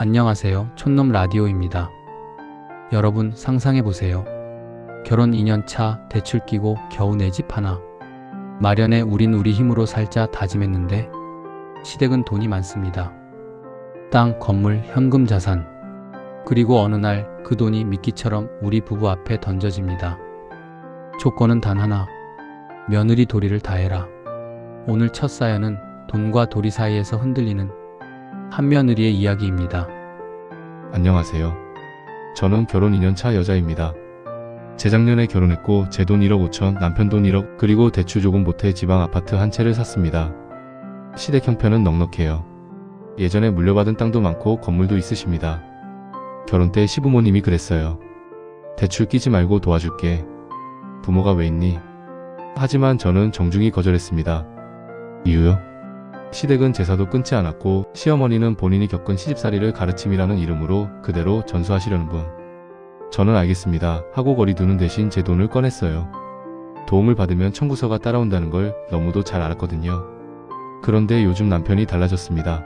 안녕하세요. 촌놈 라디오입니다. 여러분 상상해보세요. 결혼 2년차 대출 끼고 겨우 내 집 하나. 마련에 우린 우리 힘으로 살자 다짐했는데 시댁은 돈이 많습니다. 땅, 건물, 현금, 자산. 그리고 어느 날 그 돈이 미끼처럼 우리 부부 앞에 던져집니다. 조건은 단 하나. 며느리 도리를 다해라. 오늘 첫 사연은 돈과 도리 사이에서 흔들리는 한 며느리의 이야기입니다. 안녕하세요. 저는 결혼 2년차 여자입니다. 재작년에 결혼했고 제 돈 1억 5천, 남편 돈 1억, 그리고 대출 조금 보태 지방 아파트 한 채를 샀습니다. 시댁 형편은 넉넉해요. 예전에 물려받은 땅도 많고 건물도 있으십니다. 결혼 때 시부모님이 그랬어요. 대출 끼지 말고 도와줄게. 부모가 왜 있니? 하지만 저는 정중히 거절했습니다. 이유요? 시댁은 제사도 끊지 않았고 시어머니는 본인이 겪은 시집살이를 가르침이라는 이름으로 그대로 전수하시려는 분. 저는 알겠습니다 하고 거리 두는 대신 제 돈을 꺼냈어요. 도움을 받으면 청구서가 따라온다는 걸 너무도 잘 알았거든요. 그런데 요즘 남편이 달라졌습니다.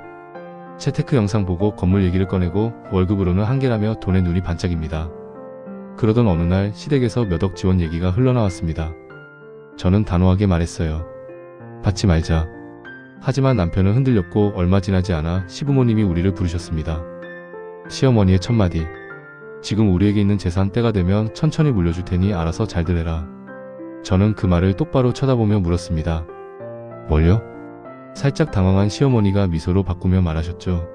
재테크 영상 보고 건물 얘기를 꺼내고 월급으로는 한계라며 돈에 눈이 반짝입니다. 그러던 어느 날 시댁에서 몇 억 지원 얘기가 흘러나왔습니다. 저는 단호하게 말했어요. 받지 말자. 하지만 남편은 흔들렸고 얼마 지나지 않아 시부모님이 우리를 부르셨습니다. 시어머니의 첫마디. 지금 우리에게 있는 재산 때가 되면 천천히 물려줄 테니 알아서 잘들 해라. 저는 그 말을 똑바로 쳐다보며 물었습니다. 뭘요? 살짝 당황한 시어머니가 미소로 바꾸며 말하셨죠.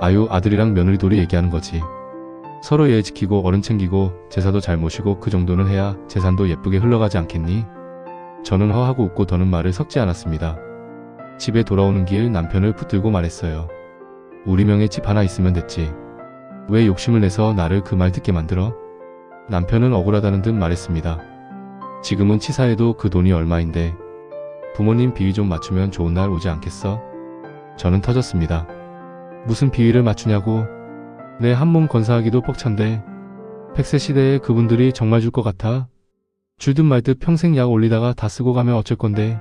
아유, 아들이랑 며느리 도리 얘기하는 거지. 서로 예의 지키고 어른 챙기고 제사도 잘 모시고 그 정도는 해야 재산도 예쁘게 흘러가지 않겠니? 저는 허하고 웃고 더는 말을 섞지 않았습니다. 집에 돌아오는 길 남편을 붙들고 말했어요. 우리 명의 집 하나 있으면 됐지. 왜 욕심을 내서 나를 그 말 듣게 만들어? 남편은 억울하다는 듯 말했습니다. 지금은 치사해도 그 돈이 얼마인데. 부모님 비위 좀 맞추면 좋은 날 오지 않겠어? 저는 터졌습니다. 무슨 비위를 맞추냐고. 내 한몸 건사하기도 벅찬데 100세 시대에 그분들이 정말 줄 것 같아? 줄듯 말듯 평생 약 올리다가 다 쓰고 가면 어쩔 건데.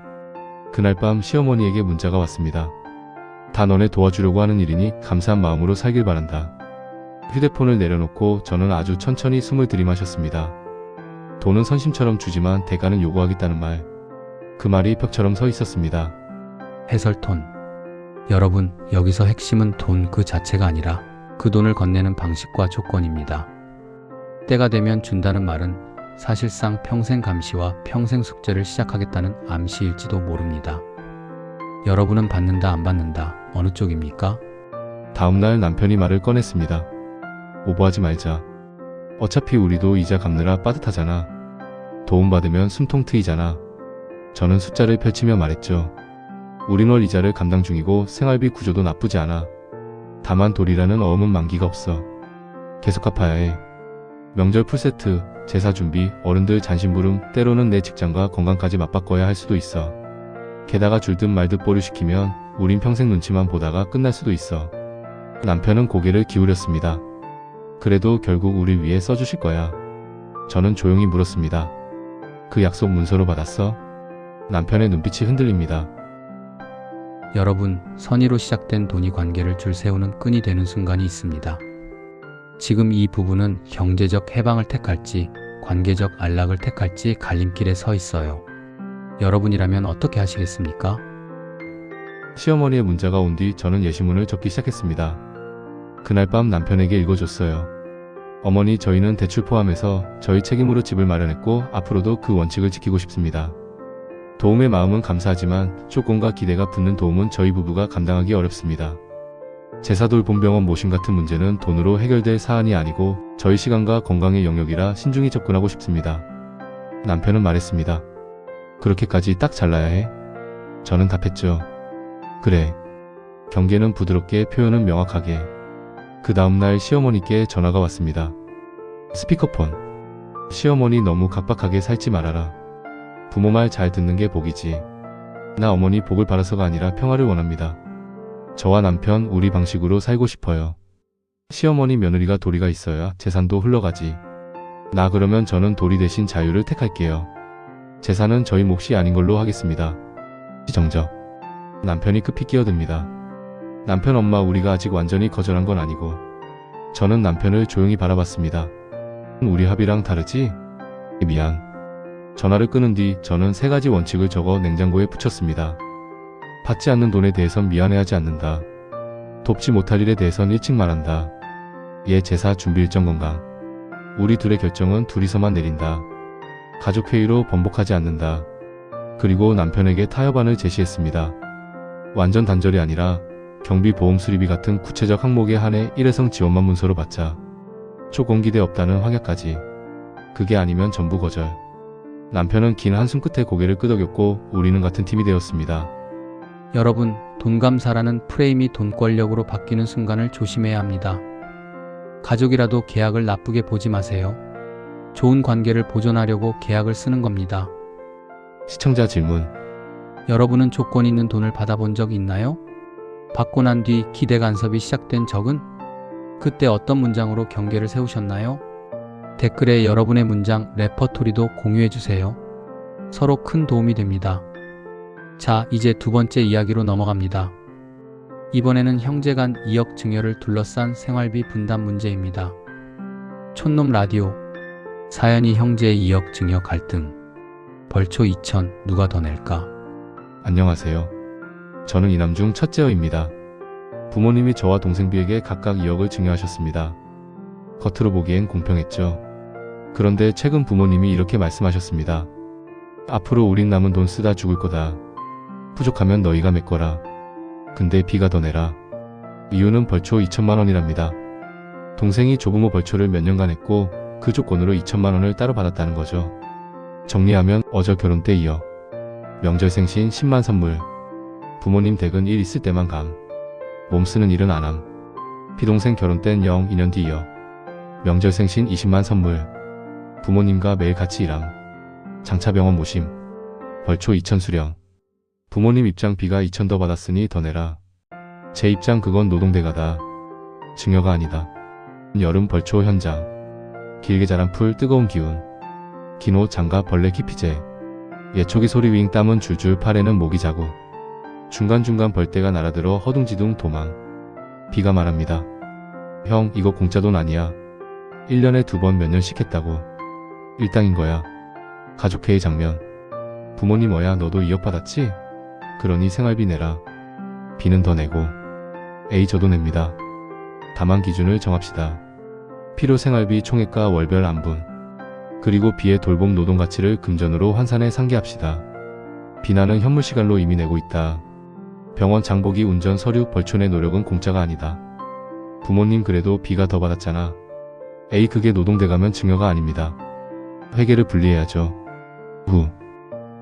그날 밤 시어머니에게 문자가 왔습니다. 다 너네 도와주려고 하는 일이니 감사한 마음으로 살길 바란다. 휴대폰을 내려놓고 저는 아주 천천히 숨을 들이마셨습니다. 돈은 선심처럼 주지만 대가는 요구하겠다는 말. 그 말이 벽처럼 서 있었습니다. 해설톤. 여러분, 여기서 핵심은 돈 그 자체가 아니라 그 돈을 건네는 방식과 조건입니다. 때가 되면 준다는 말은 사실상 평생 감시와 평생 숙제를 시작하겠다는 암시일지도 모릅니다. 여러분은 받는다 안 받는다 어느 쪽입니까? 다음날 남편이 말을 꺼냈습니다. 오버하지 말자. 어차피 우리도 이자 갚느라 빠듯하잖아. 도움받으면 숨통 트이잖아. 저는 숫자를 펼치며 말했죠. 우린 월 이자를 감당 중이고 생활비 구조도 나쁘지 않아. 다만 도리라는 어음은 만기가 없어. 계속 갚아야 해. 명절 풀세트, 제사 준비, 어른들 잔심부름, 때로는 내 직장과 건강까지 맞바꿔야 할 수도 있어. 게다가 줄듯 말듯 보류시키면 우린 평생 눈치만 보다가 끝날 수도 있어. 남편은 고개를 기울였습니다. 그래도 결국 우리 위해 써주실 거야. 저는 조용히 물었습니다. 그 약속 문서로 받았어? 남편의 눈빛이 흔들립니다. 여러분, 선의로 시작된 돈이 관계를 줄 세우는 끈이 되는 순간이 있습니다. 지금 이 부부는 경제적 해방을 택할지 관계적 안락을 택할지 갈림길에 서 있어요. 여러분이라면 어떻게 하시겠습니까? 시어머니의 문자가 온 뒤 저는 예시문을 적기 시작했습니다. 그날 밤 남편에게 읽어줬어요. 어머니, 저희는 대출 포함해서 저희 책임으로 집을 마련했고 앞으로도 그 원칙을 지키고 싶습니다. 도움의 마음은 감사하지만 조건과 기대가 붙는 도움은 저희 부부가 감당하기 어렵습니다. 제사돌 본병원 모심 같은 문제는 돈으로 해결될 사안이 아니고 저희 시간과 건강의 영역이라 신중히 접근하고 싶습니다. 남편은 말했습니다. 그렇게까지 딱 잘라야 해? 저는 답했죠. 그래. 경계는 부드럽게, 표현은 명확하게. 그 다음날 시어머니께 전화가 왔습니다. 스피커폰. 시어머니 너무 각박하게 살지 말아라. 부모 말 잘 듣는 게 복이지. 나 어머니 복을 바라서가 아니라 평화를 원합니다. 저와 남편 우리 방식으로 살고 싶어요. 시어머니 며느리가 도리가 있어야 재산도 흘러가지. 나 그러면 저는 도리 대신 자유를 택할게요. 재산은 저희 몫이 아닌 걸로 하겠습니다. 정적. 남편이 급히 끼어듭니다. 남편 엄마 우리가 아직 완전히 거절한 건 아니고. 저는 남편을 조용히 바라봤습니다. 우리 합의랑 다르지? 미안. 전화를 끊은 뒤 저는 3가지 원칙을 적어 냉장고에 붙였습니다. 받지 않는 돈에 대해선 미안해하지 않는다. 돕지 못할 일에 대해선 일찍 말한다. 얘 제사 준비 일정 건강. 우리 둘의 결정은 둘이서만 내린다. 가족회의로 번복하지 않는다. 그리고 남편에게 타협안을 제시했습니다. 완전 단절이 아니라 경비 보험 수리비 같은 구체적 항목에 한해 일회성 지원만 문서로 받자. 조건 기대 없다는 확약까지. 그게 아니면 전부 거절. 남편은 긴 한숨 끝에 고개를 끄덕였고 우리는 같은 팀이 되었습니다. 여러분, 돈감사라는 프레임이 돈권력으로 바뀌는 순간을 조심해야 합니다. 가족이라도 계약을 나쁘게 보지 마세요. 좋은 관계를 보존하려고 계약을 쓰는 겁니다. 시청자 질문. 여러분은 조건 있는 돈을 받아본 적 있나요? 받고 난 뒤 기대 간섭이 시작된 적은? 그때 어떤 문장으로 경계를 세우셨나요? 댓글에 여러분의 문장 레퍼토리도 공유해주세요. 서로 큰 도움이 됩니다. 자, 이제 2번째 이야기로 넘어갑니다. 이번에는 형제 간 2억 증여를 둘러싼 생활비 분담 문제입니다. 촌놈 라디오. 사연이 형제의 2억 증여 갈등. 벌초 2천 누가 더 낼까? 안녕하세요. 저는 이남 중 첫째어입니다. 부모님이 저와 동생비에게 각각 2억을 증여하셨습니다. 겉으로 보기엔 공평했죠. 그런데 최근 부모님이 이렇게 말씀하셨습니다. 앞으로 우린 남은 돈 쓰다 죽을 거다. 부족하면 너희가 메꿔라. 근데 비가 더 내라. 이유는 벌초 2천만 원이랍니다. 동생이 조부모 벌초를 몇 년간 했고 그 조건으로 2천만 원을 따로 받았다는 거죠. 정리하면 어저 결혼 때 2억. 명절 생신 10만 선물. 부모님 댁은 일 있을 때만 감. 몸 쓰는 일은 안 함. 비동생 결혼 땐 2년 뒤 2억. 명절 생신 20만 선물. 부모님과 매일 같이 일함. 장차 병원 모심. 벌초 2천 수령. 부모님 입장 비가 2천 더 받았으니 더 내라. 제 입장 그건 노동대가다. 증여가 아니다. 여름 벌초 현장. 길게 자란 풀 뜨거운 기운. 긴 옷 장갑 벌레 기피제. 예초기 소리 윙 땀은 줄줄 팔에는 모기 자국. 중간중간 벌떼가 날아들어 허둥지둥 도망. 비가 말합니다. 형 이거 공짜 돈 아니야. 1년에 2번 몇 년씩 했다고. 일당인 거야. 가족회의 장면. 부모님 어야 너도 2억 받았지? 그러니 생활비 내라. 비는 더 내고. 에이 저도 냅니다. 다만 기준을 정합시다. 필요 생활비 총액과 월별 안분. 그리고 비의 돌봄 노동 가치를 금전으로 환산해 상계합시다. 비나는 현물 시간로 이미 내고 있다. 병원 장보기 운전 서류 벌촌의 노력은 공짜가 아니다. 부모님 그래도 비가 더 받았잖아. 에이 그게 노동돼가면 증여가 아닙니다. 회계를 분리해야죠. 후.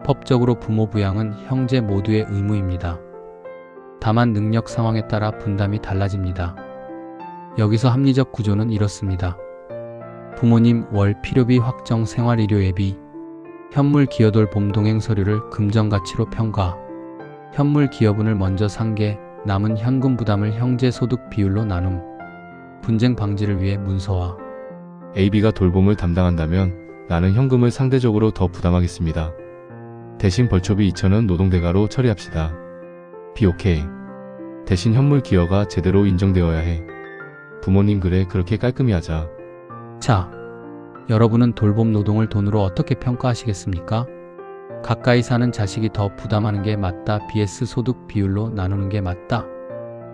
법적으로 부모 부양은 형제 모두의 의무입니다. 다만 능력 상황에 따라 분담이 달라집니다. 여기서 합리적 구조는 이렇습니다. 부모님 월 필요비 확정 생활의료 예비. 현물 기여돌 봄동행 서류를 금전가치로 평가. 현물 기여분을 먼저 상계, 남은 현금 부담을 형제 소득 비율로 나눔. 분쟁 방지를 위해 문서화. AB가 돌봄을 담당한다면 나는 현금을 상대적으로 더 부담하겠습니다. 대신 벌초비 2천은 노동대가로 처리합시다. B 오케이. 대신 현물 기여가 제대로 인정되어야 해. 부모님 그래 그렇게 깔끔히 하자. 자, 여러분은 돌봄 노동을 돈으로 어떻게 평가하시겠습니까? 가까이 사는 자식이 더 부담하는 게 맞다. BS 소득 비율로 나누는 게 맞다.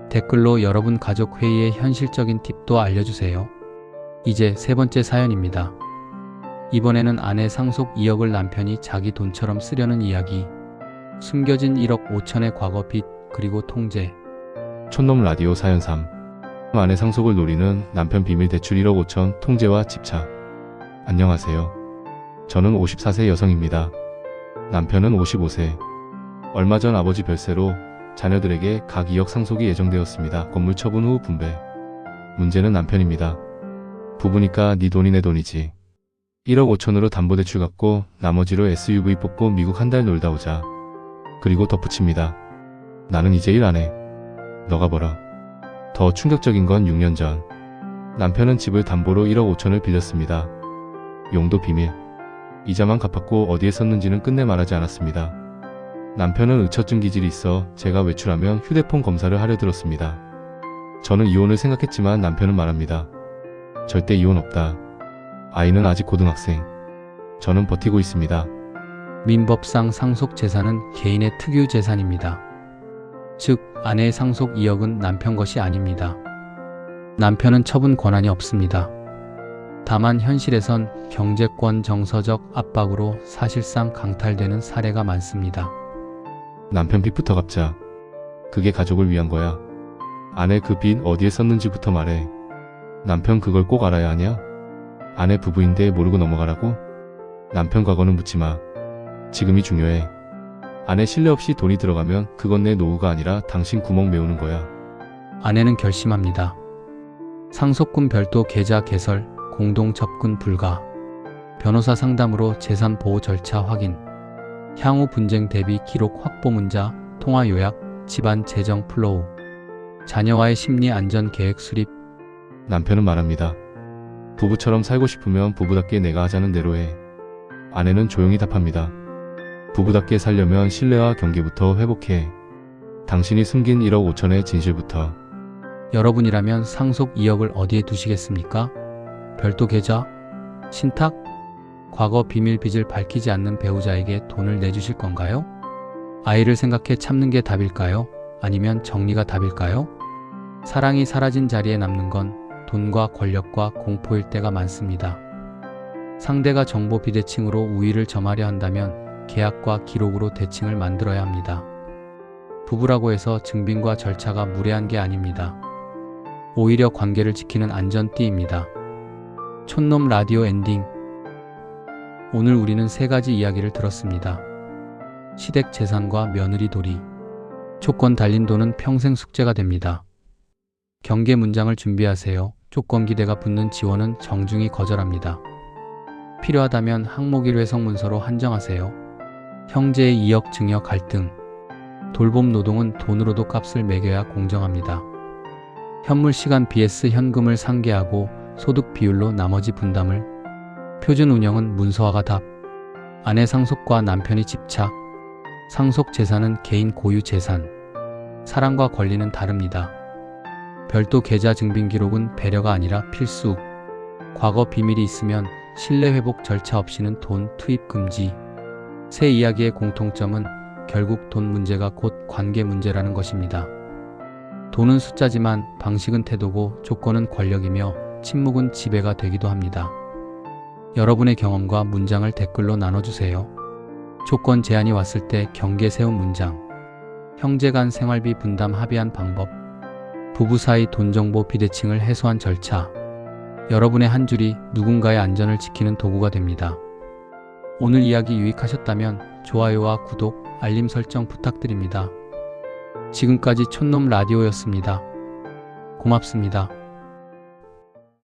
댓글로 여러분 가족 회의의 현실적인 팁도 알려주세요. 이제 3번째 사연입니다. 이번에는 아내 상속 2억을 남편이 자기 돈처럼 쓰려는 이야기. 숨겨진 1억 5천의 과거 빚 그리고 통제. 촌놈 라디오 사연 3. 아내 상속을 노리는 남편 비밀 대출 1억 5천 통제와 집착. 안녕하세요. 저는 54세 여성입니다. 남편은 55세. 얼마 전 아버지 별세로 자녀들에게 각 2억 상속이 예정되었습니다. 건물 처분 후 분배. 문제는 남편입니다. 부부니까 네 돈이 내 돈이지. 1억 5천으로 담보대출 갚고 나머지로 SUV 뽑고 미국 한 달 놀다 오자. 그리고 덧붙입니다. 나는 이제 일 안 해. 너가 벌어. 더 충격적인 건 6년 전. 남편은 집을 담보로 1억 5천을 빌렸습니다. 용도 비밀. 이자만 갚았고 어디에 썼는지는 끝내 말하지 않았습니다. 남편은 의처증 기질이 있어 제가 외출하면 휴대폰 검사를 하려 들었습니다. 저는 이혼을 생각했지만 남편은 말합니다. 절대 이혼 없다. 아이는 아직 고등학생. 저는 버티고 있습니다. 민법상 상속 재산은 개인의 특유 재산입니다. 즉, 아내의 상속 2억은 남편 것이 아닙니다. 남편은 처분 권한이 없습니다. 다만 현실에선 경제권 정서적 압박으로 사실상 강탈되는 사례가 많습니다. 남편 빚부터 갚자. 그게 가족을 위한 거야. 아내 그 빚 어디에 썼는지부터 말해. 남편 그걸 꼭 알아야 하냐? 아내 부부인데 모르고 넘어가라고? 남편 과거는 묻지 마. 지금이 중요해. 아내 신뢰 없이 돈이 들어가면 그건 내 노후가 아니라 당신 구멍 메우는 거야. 아내는 결심합니다. 상속분 별도 계좌 개설, 공동 접근 불가, 변호사 상담으로 재산 보호 절차 확인, 향후 분쟁 대비 기록 확보 문자, 통화 요약, 집안 재정 플로우, 자녀와의 심리 안전 계획 수립. 남편은 말합니다. 부부처럼 살고 싶으면 부부답게 내가 하자는 대로 해. 아내는 조용히 답합니다. 부부답게 살려면 신뢰와 경계부터 회복해. 당신이 숨긴 1억 5천의 진실부터. 여러분이라면 상속 2억을 어디에 두시겠습니까? 별도 계좌? 신탁? 과거 비밀 빚을 밝히지 않는 배우자에게 돈을 내주실 건가요? 아이를 생각해 참는 게 답일까요? 아니면 정리가 답일까요? 사랑이 사라진 자리에 남는 건 돈과 권력과 공포일 때가 많습니다. 상대가 정보 비대칭으로 우위를 점하려 한다면 계약과 기록으로 대칭을 만들어야 합니다. 부부라고 해서 증빙과 절차가 무례한 게 아닙니다. 오히려 관계를 지키는 안전띠입니다. 촌놈 라디오 엔딩. 오늘 우리는 3가지 이야기를 들었습니다. 시댁 재산과 며느리 도리. 조건 달린 돈은 평생 숙제가 됩니다. 경계 문장을 준비하세요. 조건 기대가 붙는 지원은 정중히 거절합니다. 필요하다면 항목일 회성 문서로 한정하세요. 형제의 2억 증여 갈등. 돌봄 노동은 돈으로도 값을 매겨야 공정합니다. 현물 시간 vs 현금을 상계하고 소득 비율로 나머지 분담을. 표준 운영은 문서화가 답. 아내 상속과 남편이 집착. 상속 재산은 개인 고유 재산. 사랑과 권리는 다릅니다. 별도 계좌 증빙 기록은 배려가 아니라 필수. 과거 비밀이 있으면 신뢰 회복 절차 없이는 돈 투입 금지. 세 이야기의 공통점은 결국 돈 문제가 곧 관계 문제라는 것입니다. 돈은 숫자지만 방식은 태도고 조건은 권력이며 침묵은 지배가 되기도 합니다. 여러분의 경험과 문장을 댓글로 나눠주세요. 조건 제한이 왔을 때 경계 세운 문장. 형제 간 생활비 분담 합의한 방법. 부부 사이 돈 정보 비대칭을 해소한 절차. 여러분의 한 줄이 누군가의 안전을 지키는 도구가 됩니다. 오늘 이야기 유익하셨다면 좋아요와 구독, 알림 설정 부탁드립니다. 지금까지 촌놈 라디오였습니다. 고맙습니다.